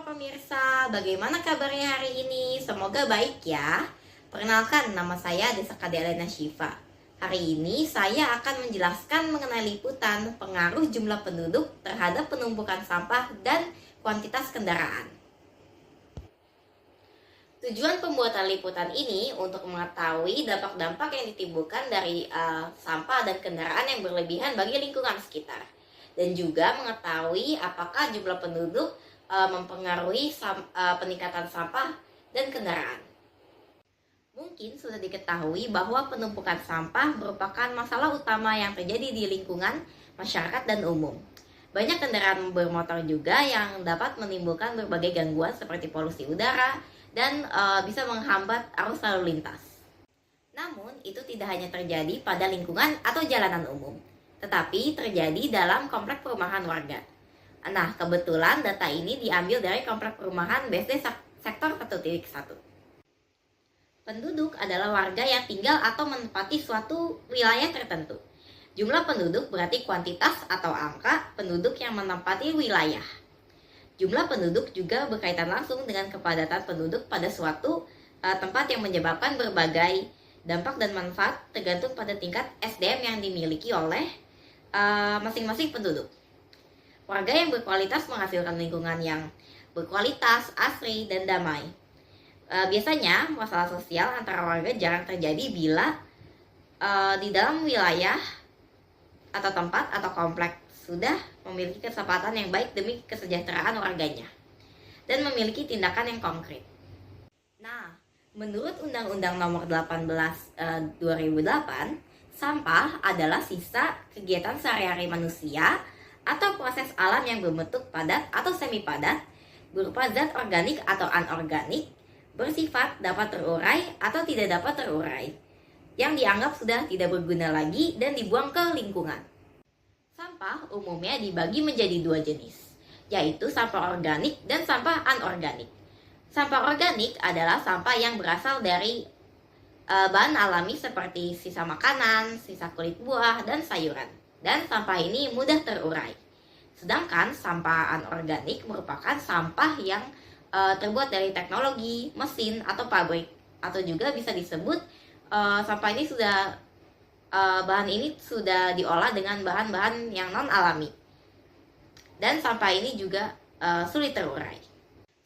pemirsa, bagaimana kabarnya hari ini? Semoga baik ya. Perkenalkan, nama saya Desa Elena Syifa. Hari ini saya akan menjelaskan mengenai liputan pengaruh jumlah penduduk terhadap penumpukan sampah dan kuantitas kendaraan. Tujuan pembuatan liputan ini untuk mengetahui dampak-dampak yang ditimbulkan dari sampah dan kendaraan yang berlebihan bagi lingkungan sekitar. Dan juga mengetahui apakah jumlah penduduk mempengaruhi peningkatan sampah dan kendaraan. Mungkin sudah diketahui bahwa penumpukan sampah merupakan masalah utama yang terjadi di lingkungan masyarakat dan umum. Banyak kendaraan bermotor juga yang dapat menimbulkan berbagai gangguan seperti polusi udara dan bisa menghambat arus lalu lintas. Namun, itu tidak hanya terjadi pada lingkungan atau jalanan umum, tetapi terjadi dalam komplek perumahan warga. Nah, kebetulan data ini diambil dari komplek perumahan BSD Sektor 1.1. Penduduk adalah warga yang tinggal atau menempati suatu wilayah tertentu. Jumlah penduduk berarti kuantitas atau angka penduduk yang menempati wilayah. Jumlah penduduk juga berkaitan langsung dengan kepadatan penduduk pada suatu tempat yang menyebabkan berbagai dampak dan manfaat tergantung pada tingkat SDM yang dimiliki oleh masing-masing penduduk. Warga yang berkualitas menghasilkan lingkungan yang berkualitas, asri, dan damai. Biasanya, masalah sosial antara warga jarang terjadi bila di dalam wilayah atau tempat atau kompleks sudah memiliki kesempatan yang baik demi kesejahteraan warganya dan memiliki tindakan yang konkret. Nah, menurut Undang-Undang Nomor 18 2008, sampah adalah sisa kegiatan sehari-hari manusia atau proses alam yang berbentuk padat atau semi padat berupa zat organik atau anorganik bersifat dapat terurai atau tidak dapat terurai yang dianggap sudah tidak berguna lagi dan dibuang ke lingkungan. Sampah umumnya dibagi menjadi dua jenis, yaitu sampah organik dan sampah anorganik. Sampah organik adalah sampah yang berasal dari bahan alami seperti sisa makanan, sisa kulit buah, dan sayuran. Dan sampah ini mudah terurai. Sedangkan sampah anorganik merupakan sampah yang terbuat dari teknologi, mesin, atau pabrik. Atau juga bisa disebut sampah ini bahan ini sudah diolah dengan bahan-bahan yang non-alami. Dan sampah ini juga sulit terurai.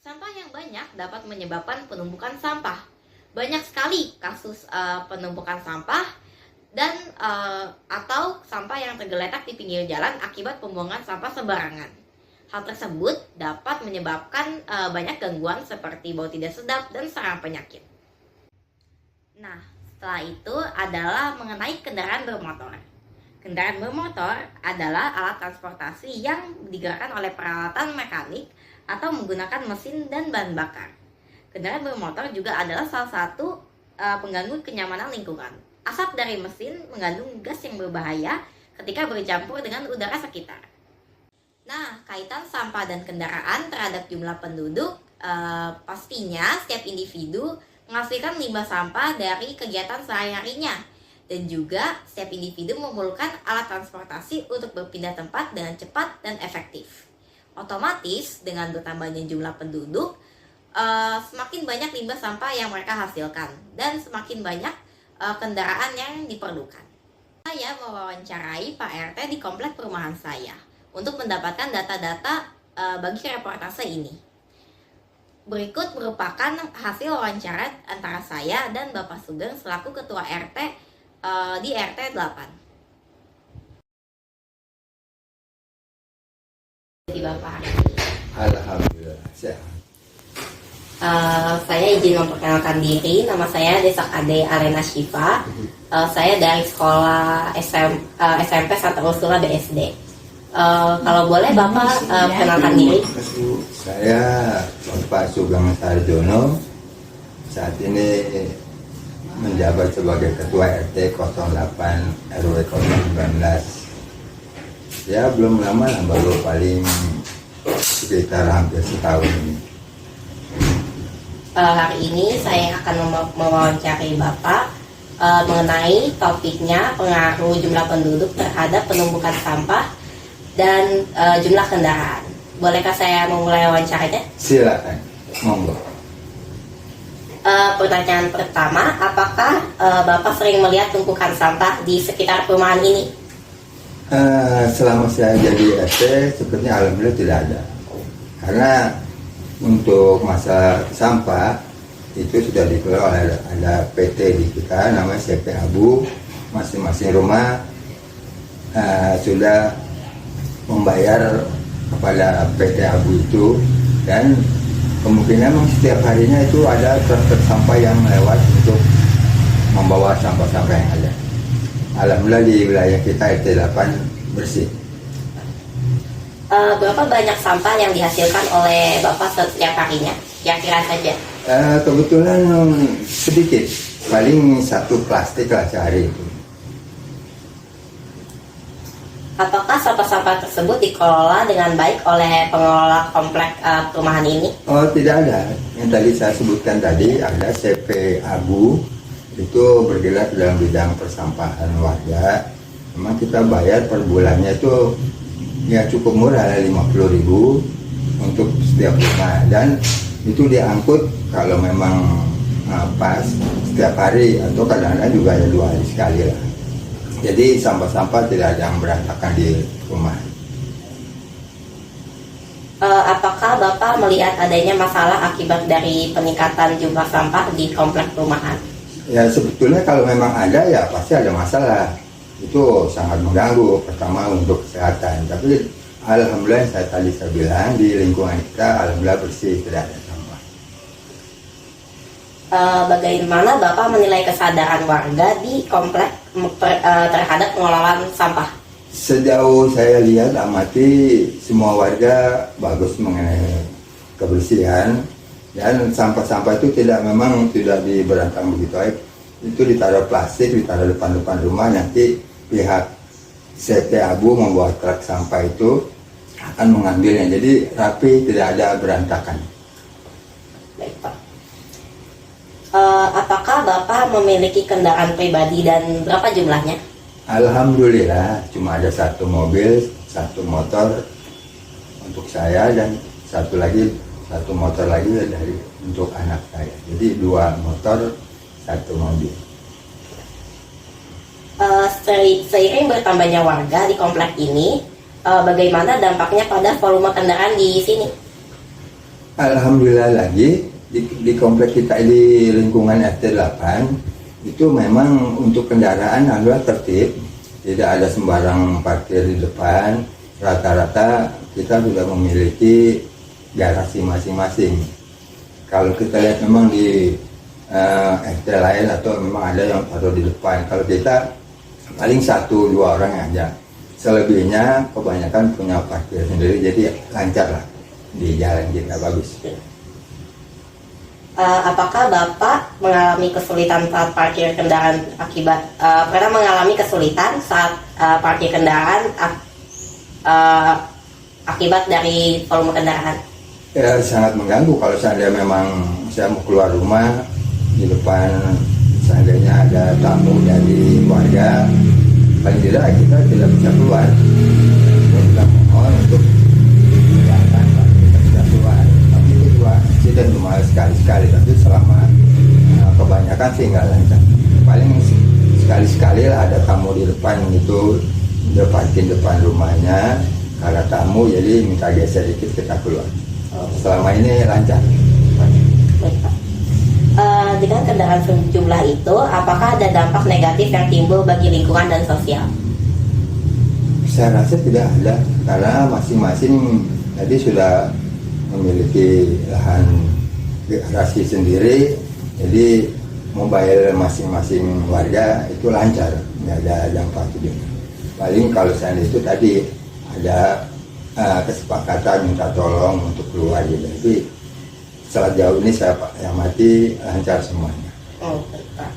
Sampah yang banyak dapat menyebabkan penumpukan sampah. Banyak sekali kasus penumpukan sampah dan atau sampah yang tergeletak di pinggir jalan akibat pembuangan sampah sembarangan. Hal tersebut dapat menyebabkan banyak gangguan seperti bau tidak sedap dan serang penyakit. Nah, setelah itu adalah mengenai kendaraan bermotor. Kendaraan bermotor adalah alat transportasi yang digerakkan oleh peralatan mekanik atau menggunakan mesin dan bahan bakar. Kendaraan bermotor juga adalah salah satu pengganggu kenyamanan lingkungan. Asap dari mesin mengandung gas yang berbahaya ketika bercampur dengan udara sekitar. Nah, kaitan sampah dan kendaraan terhadap jumlah penduduk, pastinya setiap individu menghasilkan limbah sampah dari kegiatan sehari-harinya. Dan juga setiap individu memerlukan alat transportasi untuk berpindah tempat dengan cepat dan efektif. Otomatis, dengan bertambahnya jumlah penduduk, semakin banyak limbah sampah yang mereka hasilkan dan semakin banyak kendaraan yang diperlukan. Saya mewawancarai Pak RT di komplek perumahan saya untuk mendapatkan data-data bagi reportase ini. Berikut merupakan hasil wawancara antara saya dan Bapak Sugeng selaku Ketua RT di RT 8. Jadi Bapak. Alhamdulillah sehat. Saya izin memperkenalkan diri, nama saya Desa Elena Syifa. Saya dari sekolah SMP Santa Ursula BSD. Kalau boleh Bapak perkenalkan diri. Saya Bapak Sugeng Sarjono, saat ini menjabat sebagai Ketua RT 08 RW 019. Ya belum lama, baru paling sekitar hampir setahun ini. Hari ini saya akan mewawancarai Bapak mengenai topiknya pengaruh jumlah penduduk terhadap penumpukan sampah dan jumlah kendaraan. Bolehkah saya memulai wawancaranya? Silakan, monggo. Pertanyaan pertama, apakah Bapak sering melihat tumpukan sampah di sekitar perumahan ini? Selama saya jadi RT, sebenarnya alhamdulillah tidak ada. Karena untuk masalah sampah itu sudah dikelola oleh ada PT di kita, namanya CP Abu. Masing-masing rumah sudah membayar kepada PT Abu itu, dan kemungkinan setiap harinya itu ada truk sampah yang lewat untuk membawa sampah-sampah yang ada. Alhamdulillah di wilayah kita RT 8 bersih. Berapa banyak sampah yang dihasilkan oleh Bapak setiap harinya? Kira-kira saja. Kebetulan sedikit, paling 1 plastik lah sehari itu. Apakah sampah-sampah tersebut dikelola dengan baik oleh pengelola komplek perumahan ini? Oh, tidak ada. Yang tadi saya sebutkan tadi ada CP Abu, itu bergerak dalam bidang persampahan warga. Memang kita bayar per bulannya itu ya cukup murah, 50.000 untuk setiap rumah, dan itu diangkut kalau memang pas setiap hari atau kadang-kadang juga ada 2 hari sekali lah. Jadi sampah-sampah tidak ada yang berantakan di rumah. Apakah Bapak melihat adanya masalah akibat dari peningkatan jumlah sampah di komplek perumahan? Ya sebetulnya kalau memang ada ya pasti ada masalah. Itu sangat mengganggu, pertama untuk kesehatan. Tapi alhamdulillah saya bilang di lingkungan kita alhamdulillah bersih, tidak ada sampah. Bagaimana Bapak menilai kesadaran warga di komplek terhadap pengelolaan sampah? Sejauh saya lihat amati, semua warga bagus mengenai kebersihan, dan sampah-sampah itu memang tidak diberantak begitu baik. Itu ditaruh plastik, ditaruh depan rumah, nanti pihak CP Abu membawa truk sampah itu akan mengambilnya. Jadi rapi, tidak ada berantakan. Baik, Pak. Apakah Bapak memiliki kendaraan pribadi dan berapa jumlahnya? Alhamdulillah cuma ada 1 mobil, 1 motor untuk saya, dan satu motor lagi dari untuk anak saya. Jadi 2 motor, 1 mobil. Seiring bertambahnya warga di komplek ini, bagaimana dampaknya pada volume kendaraan di sini? Alhamdulillah lagi di komplek kita di lingkungan RT 8 itu memang untuk kendaraan alhamdulillah tertib, tidak ada sembarang parkir di depan. Rata-rata kita sudah memiliki garasi masing-masing. Kalau kita lihat memang di RT lain atau memang ada yang taruh di depan, kalau kita paling 1-2 orang aja. Selebihnya kebanyakan punya parkir sendiri, jadi lancar lah di jalan kita, bagus. Apakah Bapak mengalami kesulitan saat parkir kendaraan pernah mengalami kesulitan saat parkir kendaraan akibat dari volume kendaraan? Ya, sangat mengganggu kalau seandainya memang saya mau keluar rumah, di depan seandainya ada tamu dari warga, paling tidak kita tidak bisa keluar. Kita mohon untuk menjalankan, kita bisa keluar. Tapi itu juga insiden cuma sekali-sekali, tapi selama kebanyakan sih nggak lancar. Paling sekali-sekali lah ada tamu di depan, itu dia parkir depan rumahnya, karena tamu jadi minta geser dikit kita keluar. Selama ini lancar. Baik, Pak. Dengan kendaraan sejumlah itu, apakah ada dampak negatif yang timbul bagi lingkungan dan sosial? Saya rasa tidak ada, karena masing-masing tadi sudah memiliki lahan garasi sendiri, jadi mobile masing-masing warga itu lancar, nggak ada dampak juga. Paling kalau saya itu tadi ada kesepakatan minta tolong untuk keluar gitu. Tapi sejauh ini saya amati lancar semuanya. Baik, Pak.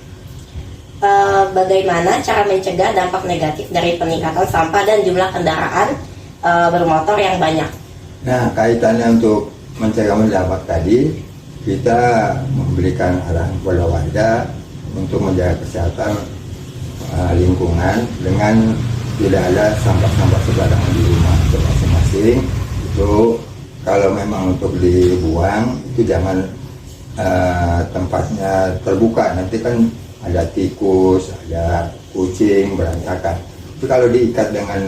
Bagaimana cara mencegah dampak negatif dari peningkatan sampah dan jumlah kendaraan bermotor yang banyak? Nah, kaitannya untuk mencegah dampak tadi, kita memberikan arahan kepada warga untuk menjaga kesehatan lingkungan dengan tidak ada sampah-sampah sembarangan di rumah masing-masing. Itu kalau memang untuk dibuang itu jangan tempatnya terbuka, nanti kan ada tikus, ada kucing berantakan. Tapi kalau diikat dengan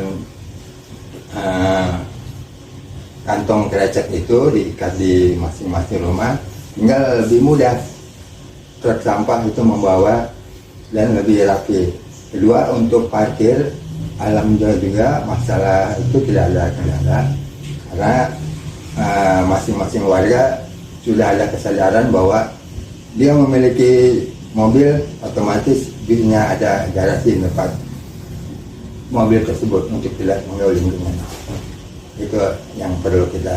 kantong krecek itu, diikat di masing-masing rumah, tinggal lebih mudah truk sampah itu membawa dan lebih rapi. Kedua, untuk parkir, alhamdulillah juga masalah itu tidak ada kendala karena masing-masing warga sudah ada kesadaran bahwa dia memiliki mobil, otomatis bisnya ada garasi di depan mobil tersebut untuk tidak mengganggu lingkungan. Itu yang perlu kita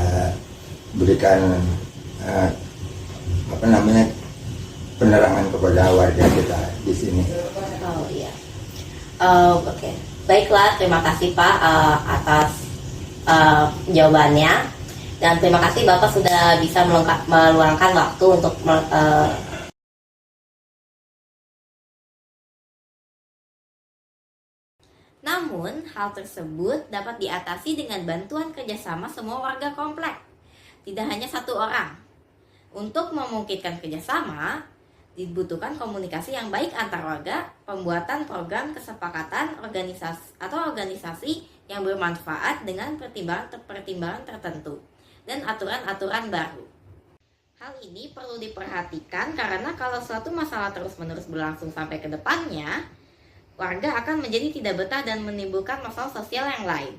berikan penerangan kepada warga kita di sini. Oh iya. Oke. Baiklah, terima kasih Pak atas jawabannya, dan terima kasih Bapak sudah bisa meluangkan waktu untuk Namun, hal tersebut dapat diatasi dengan bantuan kerjasama semua warga komplek, tidak hanya satu orang. Untuk memungkinkan kerjasama, dibutuhkan komunikasi yang baik antar warga, pembuatan program kesepakatan organisasi yang bermanfaat dengan pertimbangan tertentu, dan aturan-aturan baru. Hal ini perlu diperhatikan karena kalau suatu masalah terus-menerus berlangsung sampai ke depannya, warga akan menjadi tidak betah dan menimbulkan masalah sosial yang lain.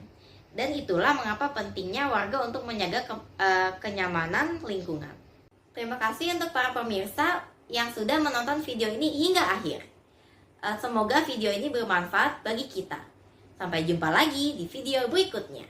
Dan itulah mengapa pentingnya warga untuk menjaga kenyamanan lingkungan. Terima kasih untuk para pemirsa yang sudah menonton video ini hingga akhir. Semoga video ini bermanfaat bagi kita. Sampai jumpa lagi di video berikutnya.